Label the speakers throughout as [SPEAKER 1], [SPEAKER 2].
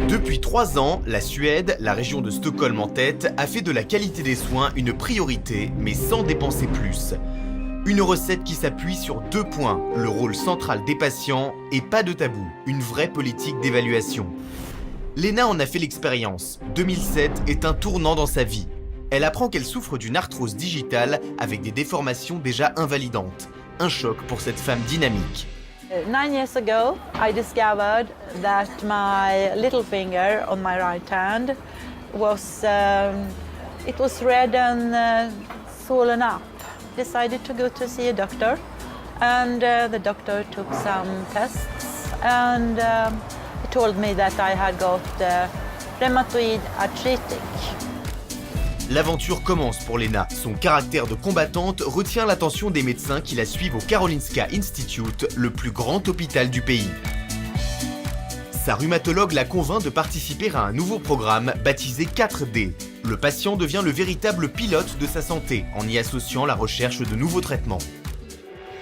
[SPEAKER 1] Depuis 3 ans, la Suède, la région de Stockholm en tête, a fait de la qualité des soins une priorité, mais sans dépenser plus. Une recette qui s'appuie sur 2 points, le rôle central des patients et pas de tabou, une vraie politique d'évaluation. Lena en a fait l'expérience. 2007 est un tournant dans sa vie. Elle apprend qu'elle souffre d'une arthrose digitale avec des déformations déjà invalidantes. Un choc pour cette femme dynamique.
[SPEAKER 2] 9 years ago, I discovered that my little finger on my right hand was red and swollen up. Decided to go to see a doctor, and the doctor took some tests, and he told me that I had got rheumatoid arthritic.
[SPEAKER 1] L'aventure commence pour Lena. Son caractère de combattante retient l'attention des médecins qui la suivent au Karolinska Institute, le plus grand hôpital du pays. Sa rhumatologue la convainc de participer à un nouveau programme baptisé 4D. Le patient devient le véritable pilote de sa santé en y associant la recherche de nouveaux traitements.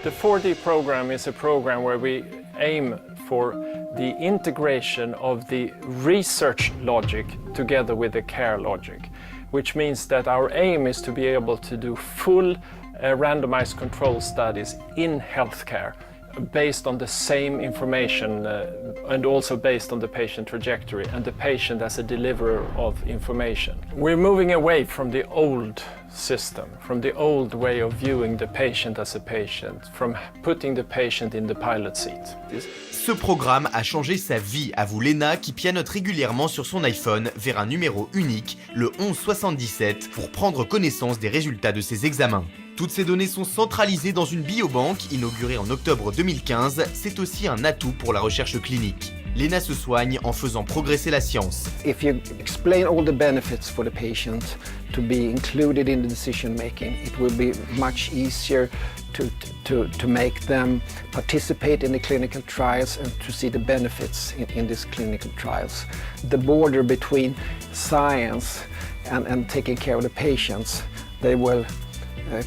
[SPEAKER 3] The 4D program is a program where we aim for the integration of the research logic together with the care logic, which means that our aim is to be able to do full randomized control studies in healthcare based on the same information and also based on the patient trajectory and the patient as a deliverer of information. We're moving away from the old system, from the old way of viewing the patient as a patient, from putting the patient in the pilot seat.
[SPEAKER 1] Ce programme a changé sa vie, avoue Lena, qui pianote régulièrement sur son iPhone vers un numéro unique, le 1177, pour prendre connaissance des résultats de ses examens. Toutes ces données sont centralisées dans une biobanque inaugurée en octobre 2015. C'est aussi un atout pour la recherche clinique. Lena se soigne en faisant progresser la science.
[SPEAKER 4] If you explain all the benefits for the patient to be included in the decision making, it will be much easier to make them participate in the clinical trials and to see the benefits in these clinical trials. The border between science and taking care of the patients, they will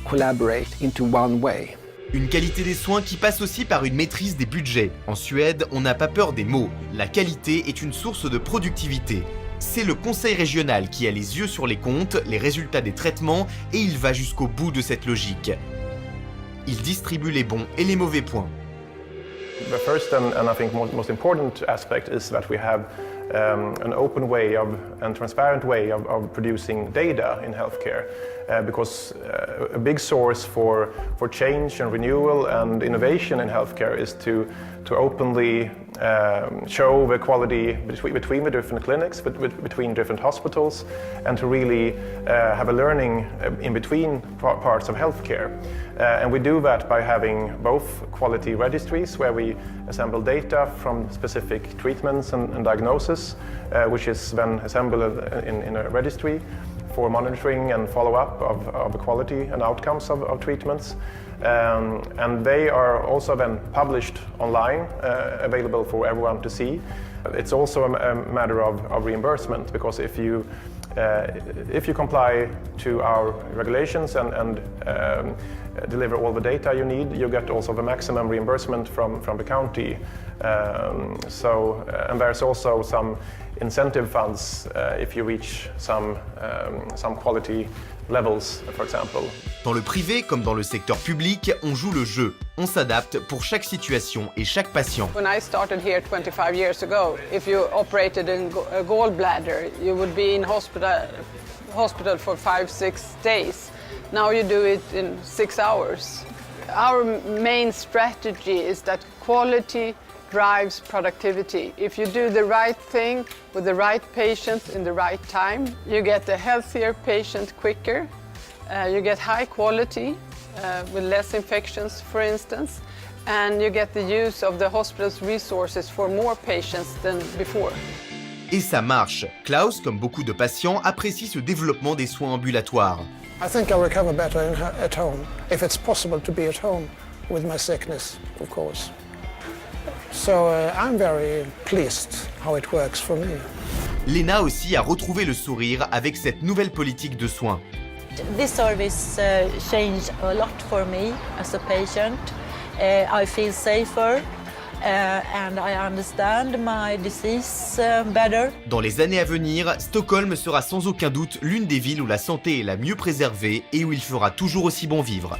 [SPEAKER 4] collaborate into one way.
[SPEAKER 1] Une qualité des soins qui passe aussi par une maîtrise des budgets. En Suède, on n'a pas peur des mots. La qualité est une source de productivité. C'est le conseil régional qui a les yeux sur les comptes, les résultats des traitements, et il va jusqu'au bout de cette logique. Il distribue les bons et les mauvais points.
[SPEAKER 3] The first and I think most important aspect is that we have an open way and transparent way of producing data in healthcare, because a big source for change and renewal and innovation in healthcare is to openly show the quality between the different clinics, between different hospitals, and to really have a learning in between parts of healthcare. And we do that by having both quality registries where we assemble data from specific treatments and diagnosis, which is then assembled in a registry for monitoring and follow-up of the quality and outcomes of treatments. And they are also then published online, available for everyone to see. It's also a matter of reimbursement, because if you comply to our regulations and deliver all the data you need, you get also the maximum reimbursement from the county. And there's also some incentive funds if you reach some quality levels, for example.
[SPEAKER 1] Dans le privé comme dans le secteur public, on joue le jeu. On s'adapte pour chaque situation et chaque patient.
[SPEAKER 5] When I started here 25 years ago, if you operated a gallbladder, you would be in hospital for 5-6 days. Now you do it in 6 hours. Our main strategy is that quality drives productivity. If you do the right thing with the right patient in the right time, you get a healthier patient quicker, you get high quality with less infections, for instance, and you get the use of the hospital's resources for more patients than before.
[SPEAKER 1] Et ça marche. Klaus, comme beaucoup de patients, apprécie ce développement des soins ambulatoires.
[SPEAKER 6] I think I recover better at home, if it's possible to be at home with my sickness, of course. So I'm very pleased how it works for me.
[SPEAKER 1] Lena aussi a retrouvé le sourire avec cette nouvelle politique de soins.
[SPEAKER 2] This service changed a lot for me as a patient. I feel safer and I understand my disease better.
[SPEAKER 1] Dans les années à venir, Stockholm sera sans aucun doute l'une des villes où la santé est la mieux préservée et où il fera toujours aussi bon vivre.